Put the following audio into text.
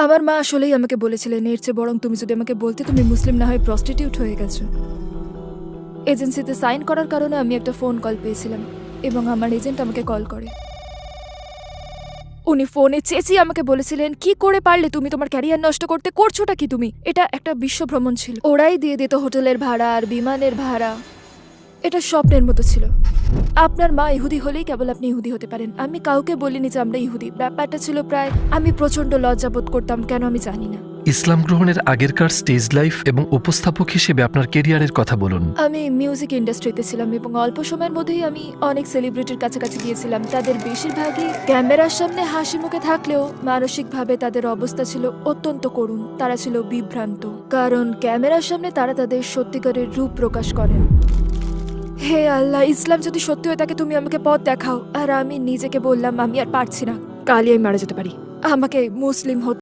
আমার মা আসলেই আমাকে বলেছিলেন, এর চেয়ে বরং তুমি যদি আমাকে বলতে তুমি মুসলিম না হয়ে প্রস্টিটিউট হয়ে গেছো। এজেন্সিতে সাইন করার কারণে আমি একটা ফোন কল পেয়েছিলাম এবং আমার এজেন্ট আমাকে কল করে। উনি ফোনে চেঁচিয়ে আমাকে বলেছিলেন, কি করে পারলে তুমি তোমার ক্যারিয়ার নষ্ট করতে, করছোটা কি তুমি? এটা একটা বিশ্বভ্রমণ ছিল, ওরাই দিয়ে দিত হোটেলের ভাড়া আর বিমানের ভাড়া। এটা স্বপ্নের মতো ছিল। আপনার মা ইহুদি হলেই কেবল আপনি ইহুদি হতে পারেন। আমি কাউকে বলিনি যে আমরা ইহুদি। ব্যাপারটা ছিল প্রায়, আমি প্রচন্ড লজ্জাবোধ করতাম, কেন আমি জানি না। ইসলাম গ্রহণের আগেরকার স্টেজ লাইফ এবং উপস্থাপক হিসেবে আপনার কেরিয়ারের কথা বলুন। আমি মিউজিক ইন্ডাস্ট্রিতে ছিলাম এবং অল্প সময়ের মধ্যেই আমি অনেক সেলিব্রিটির কাছাকাছি গিয়েছিলাম। তাদের বেশিরভাগই ক্যামেরার সামনে হাসি মুখে থাকলেও মানসিকভাবে তাদের অবস্থা ছিল অত্যন্ত করুণ। তারা ছিল বিভ্রান্ত, কারণ ক্যামেরার সামনে তারা তাদের সত্যিকারের রূপ প্রকাশ করেন। হে আল্লাহ, ইসলাম যদি সত্যি হয়ে থাকে তুমি আমাকে পথ দেখাও। আর আমি নিজেকে বললাম আমি আর পারছি না, কালই আমি মারা যেতে পারি, আমাকে মুসলিম হতে